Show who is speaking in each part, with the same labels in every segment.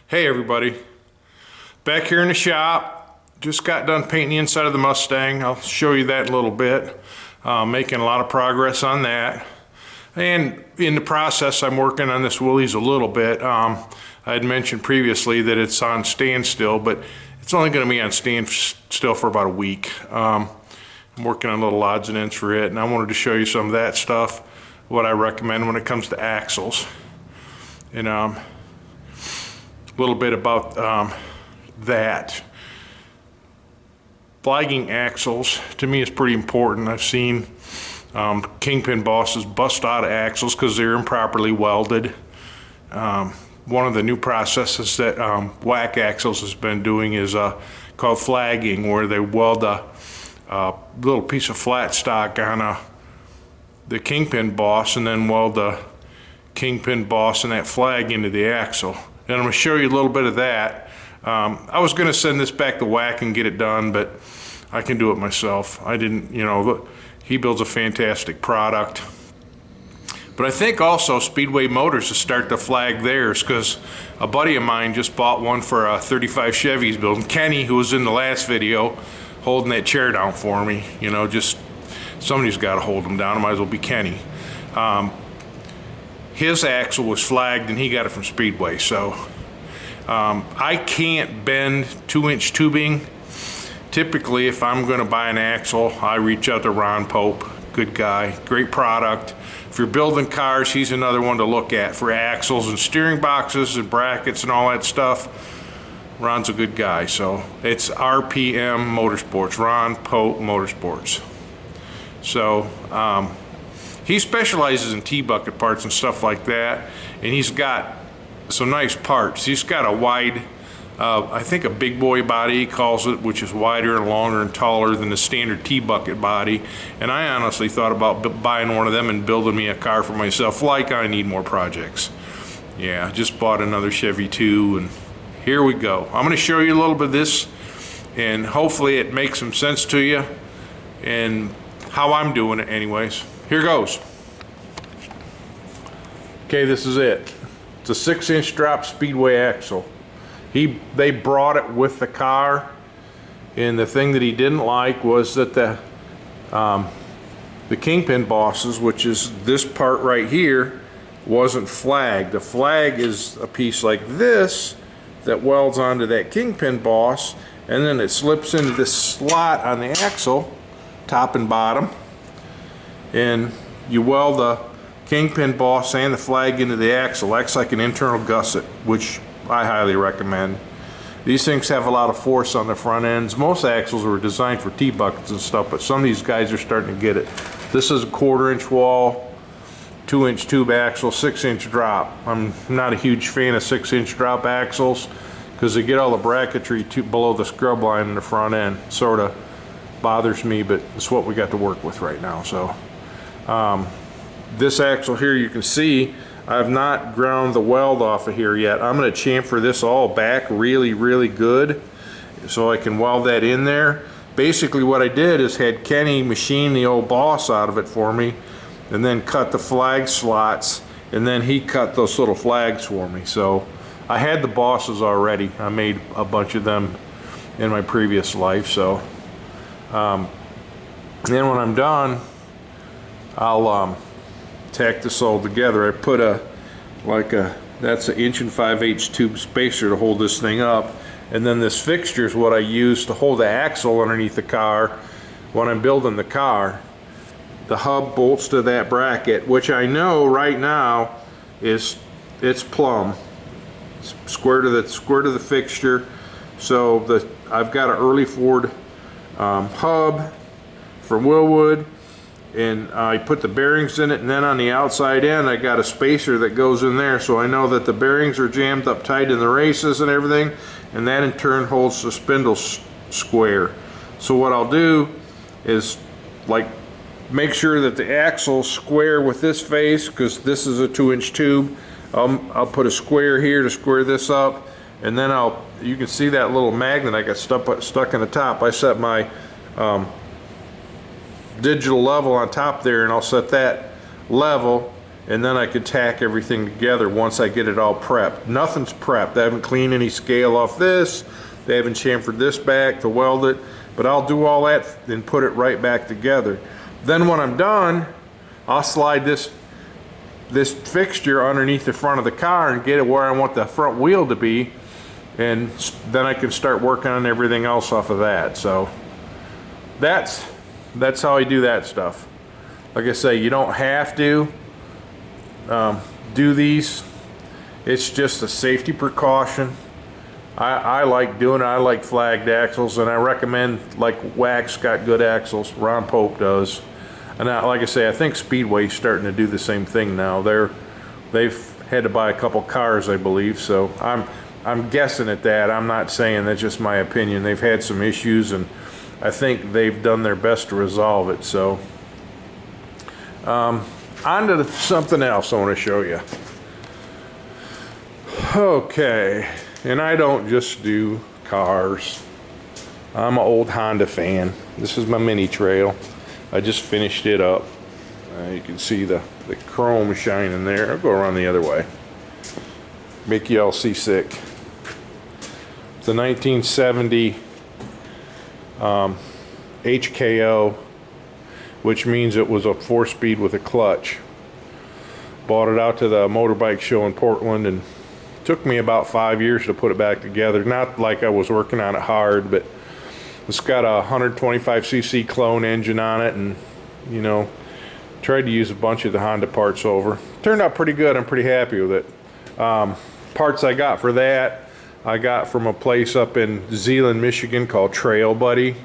Speaker 1: Hey everybody, back here in the shop. Just got done painting the inside of the Mustang. I'll show you that in a little bit. Making a lot of progress on that. And in the process, I'm working on this Willys a little bit. I had mentioned previously that it's on standstill, but it's only going to be on standstill for about a week. I'm working on little odds and ends for it, and I wanted to show you some of that stuff, what I recommend when it comes to axles. And a little bit about that. Flagging axles to me is pretty important. I've seen kingpin bosses bust out of axles because they're improperly welded. One of the new processes that whack axles has been doing is called flagging, where they weld a little piece of flat stock on the kingpin boss and then weld the kingpin boss and that flag into the axle. And I'm going to show you a little bit of that. I was going to send this back to Whack and get it done, but I can do it myself. I didn't, he builds a fantastic product. But I think also Speedway Motors to start to flag theirs, because a buddy of mine just bought one for a 35 Chevy he's building. Kenny, who was in the last video, holding that chair down for me. Just somebody's got to hold him down. It might as well be Kenny. His axle was flagged and he got it from Speedway. So I can't bend 2-inch tubing. Typically, if I'm going to buy an axle, I reach out to Ron Pope. Good guy, great product. If you're building cars, he's another one to look at for axles and steering boxes and brackets and all that stuff. Ron's a good guy. So it's RPM Motorsports, Ron Pope Motorsports. So he specializes in T-bucket parts and stuff like that, and he's got some nice parts. He's got a wide, I think a big boy body he calls it, which is wider and longer and taller than the standard T-bucket body. And I honestly thought about buying one of them and building me a car for myself, like I need more projects. Yeah, just bought another Chevy too, and here we go. I'm going to show you a little bit of this, and hopefully it makes some sense to you and how I'm doing it anyways. Here goes. Okay, this is it. It's a 6-inch drop Speedway axle. They brought it with the car, and the thing that he didn't like was that the kingpin bosses, which is this part right here, wasn't flagged. The flag is a piece like this that welds onto that kingpin boss, and then it slips into this slot on the axle, top and bottom, and you weld the kingpin boss and the flag into the axle. Acts like an internal gusset, which I highly recommend. These things have a lot of force on the front ends. Most axles were designed for T-buckets and stuff, but some of these guys are starting to get it. This is a 1/4-inch wall, 2-inch tube axle, 6-inch drop. I'm not a huge fan of 6-inch drop axles because they get all the bracketry below the scrub line in the front end. Sort of bothers me, but it's what we got to work with right now. So this axle here, you can see I've not ground the weld off of here yet. I'm going to chamfer this all back really good so I can weld that in there. Basically what I did is had Kenny machine the old boss out of it for me, and then cut the flag slots, and then he cut those little flags for me. So I had the bosses already. I made a bunch of them in my previous life. So then when I'm done, I'll tack this all together. I put that's an 1 5/8 tube spacer to hold this thing up, and then this fixture is what I use to hold the axle underneath the car when I'm building the car. The hub bolts to that bracket, which I know right now it's plumb. It's square to the fixture. So I've got an early Ford hub from Willwood, and I put the bearings in it, and then on the outside end I got a spacer that goes in there, so I know that the bearings are jammed up tight in the races and everything, and that in turn holds the spindle square. So what I'll do is make sure that the axle's square with this face, because this is a 2-inch tube. I'll put a square here to square this up, and then you can see that little magnet I got stuck in the top. I set my digital level on top there, and I'll set that level, and then I could tack everything together once I get it all prepped. Nothing's prepped. I haven't cleaned any scale off this. They haven't chamfered this back to weld it, but I'll do all that and put it right back together. Then when I'm done, I'll slide this fixture underneath the front of the car and get it where I want the front wheel to be, and then I can start working on everything else off of that. So that's how I do that stuff. Like I say, you don't have to do these. It's just a safety precaution. I like doing it. I like flagged axles, and I recommend, like, Wax got good axles, Ron Pope does. And like I say, I think Speedway's starting to do the same thing now. They've had to buy a couple cars, I believe, so I'm guessing at that. I'm not saying, that's just my opinion. They've had some issues, and I think they've done their best to resolve it. So on to something else I want to show you. Okay, and I don't just do cars. I'm an old Honda fan. This is my mini trail. I just finished it up. You can see the chrome shining there. I'll go around the other way. Make you all seasick. It's a 1970 HKO, which means it was a 4-speed with a clutch. Bought it out to the motorbike show in Portland, and it took me about 5 years to put it back together. Not like I was working on it hard, but it's got a 125cc clone engine on it, and, you know, tried to use a bunch of the Honda parts over. Turned out pretty good. I'm pretty happy with it. Parts I got for that, I got from a place up in Zeeland, Michigan called Trail Buddy.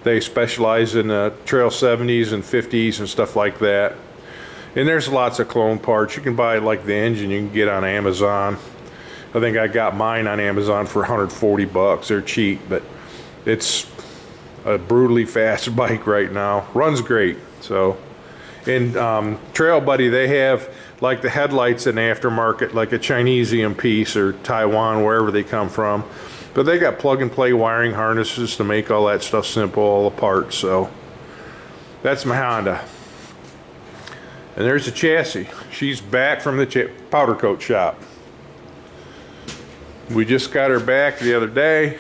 Speaker 1: They specialize in Trail 70s and 50s and stuff like that. And there's lots of clone parts. You can buy, like, the engine you can get on Amazon. I think I got mine on Amazon for 140 bucks. They're cheap, but it's a brutally fast bike right now. Runs great. So, in Trail Buddy, they have, like, the headlights in the aftermarket, like a Chinesium piece or Taiwan, wherever they come from. But they got plug-and-play wiring harnesses to make all that stuff simple, all the parts. So that's my Honda. And there's the chassis. She's back from the powder coat shop. We just got her back the other day.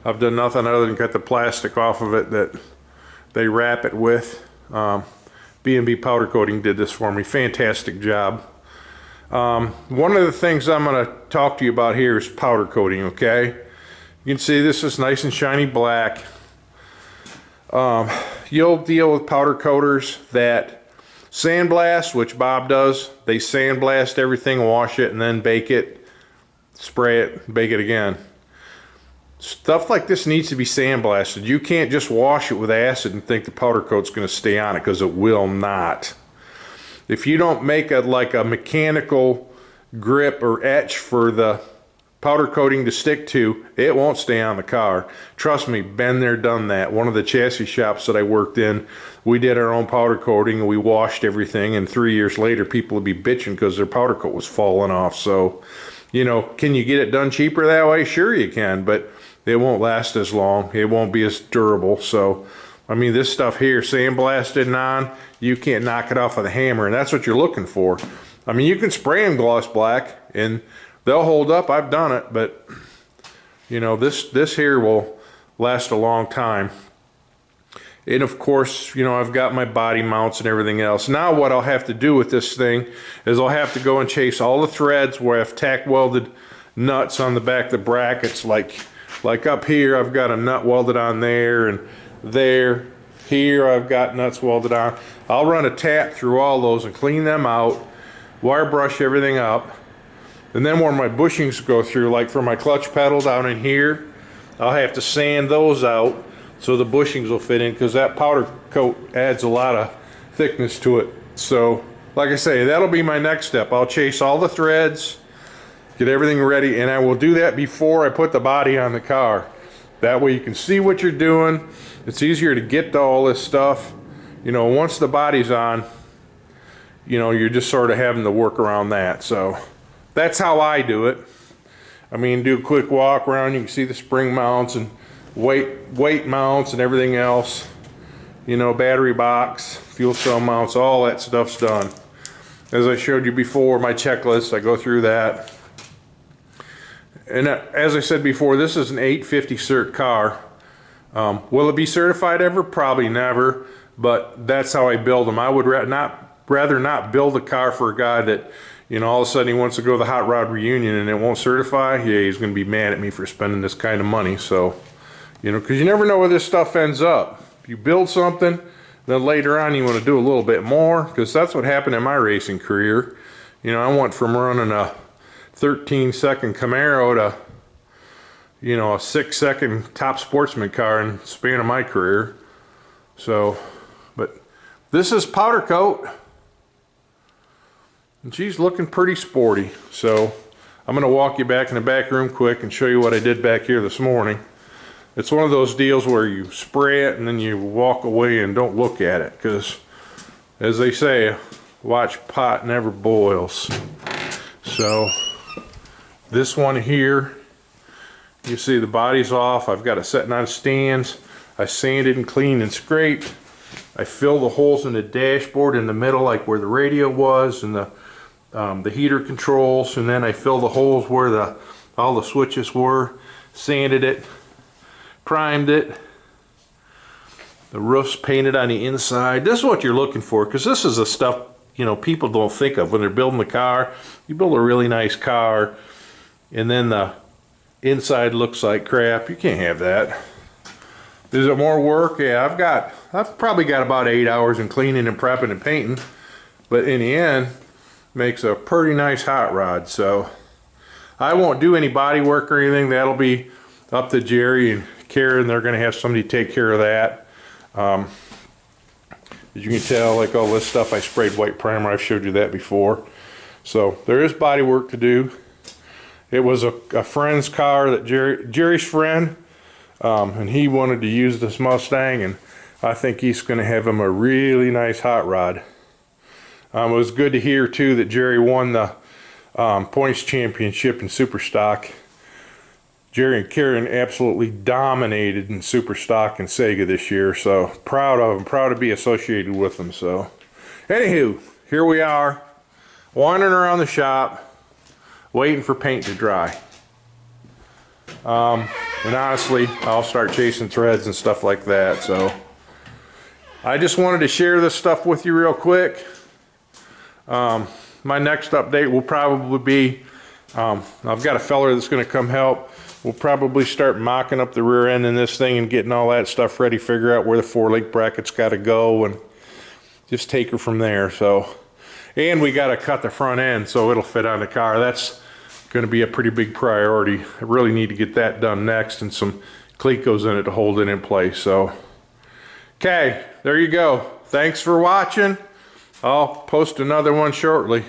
Speaker 1: I've done nothing other than cut the plastic off of it that they wrap it with. B&B Powder Coating did this for me. Fantastic job. One of the things I'm going to talk to you about here is powder coating, okay? You can see this is nice and shiny black. You'll deal with powder coaters that sandblast, which Bob does. They sandblast everything, wash it, and then bake it, spray it, bake it again. Stuff like this needs to be sandblasted. You can't just wash it with acid and think the powder coat's going to stay on it, because it will not. If you don't make like a mechanical grip or etch for the powder coating to stick to, it won't stay on the car. Trust me, been there, done that. One of the chassis shops that I worked in, we did our own powder coating and we washed everything, and 3 years later people would be bitching because their powder coat was falling off. So, you know, can you get it done cheaper that way? Sure you can, but it won't last as long. It won't be as durable. So, I mean, this stuff here, sandblasted and on, you can't knock it off with a hammer, and that's what you're looking for. I mean, you can spray them gloss black and they'll hold up. I've done it, but, you know, this here will last a long time. And of course, you know, I've got my body mounts and everything else. Now what I'll have to do with this thing is I'll have to go and chase all the threads where I've tack welded nuts on the back of the brackets. Like up here, I've got a nut welded on there, and there, here I've got nuts welded on. I'll run a tap through all those and clean them out, wire brush everything up, and then where my bushings go through, like for my clutch pedal down in here, I'll have to sand those out so the bushings will fit in, because that powder coat adds a lot of thickness to it. So, like I say, that'll be my next step. I'll chase all the threads, get everything ready, and I will do that before I put the body on the car. That way you can see what you're doing. It's easier to get to all this stuff. You know, once the body's on, you know, you're just sort of having to work around that. So that's how I do it. I mean, do a quick walk around. You can see the spring mounts and weight mounts and everything else. You know, battery box, fuel cell mounts, all that stuff's done. as I showed you before, my checklist, I go through that. And as I said before, this is an 850 cert car. Will it be certified ever? Probably never, but that's how I build them. I would rather not build a car for a guy that, you know, all of a sudden he wants to go to the hot rod reunion and it won't certify. Yeah, he's going to be mad at me for spending this kind of money. So, you know, because you never know where this stuff ends up. If you build something, then later on you want to do a little bit more, because that's what happened in my racing career. You know, I went from running a 13-second Camaro to, you know, a 6-second top sportsman car in the span of my career. So, but this is powder coat. And she's looking pretty sporty. So I'm going to walk you back in the back room quick and show you what I did back here this morning. It's one of those deals where you spray it and then you walk away and don't look at it, because as they say, watch pot never boils. So this one here, you see the body's off. I've got it setting on stands. I sanded and cleaned and scraped. I filled the holes in the dashboard in the middle, like where the radio was and the heater controls, and then I filled the holes where all the switches were, sanded it, primed it. The roof's painted on the inside. This is what you're looking for, because this is the stuff, you know, people don't think of when they're building the car. You build a really nice car and then the inside looks like crap. You can't have that. Is it more work? Yeah, I've probably got about 8 hours in cleaning and prepping and painting, but in the end makes a pretty nice hot rod. So I won't do any body work or anything. That'll be up to Jerry and Karen. They're going to have somebody take care of that. As you can tell, like all this stuff, I sprayed white primer. I've showed you that before. So there is body work to do. It was a friend's car, that Jerry's friend, and he wanted to use this Mustang, and I think he's going to have him a really nice hot rod. It was good to hear too that Jerry won the points championship in super stock. Jerry and Karen absolutely dominated in super stock and Sega this year, so proud of them, proud to be associated with them. So anywho, here we are wandering around the shop waiting for paint to dry. And honestly, I'll start chasing threads and stuff like that. So I just wanted to share this stuff with you real quick. My next update will probably be, I've got a feller that's going to come help. We'll probably start mocking up the rear end in this thing and getting all that stuff ready, figure out where the 4-link bracket's got to go, and just take her from there. So, and we got to cut the front end so it'll fit on the car. That's going to be a pretty big priority. I really need to get that done next, and some clecos in it to hold it in place. So, okay, there you go. Thanks for watching. I'll post another one shortly.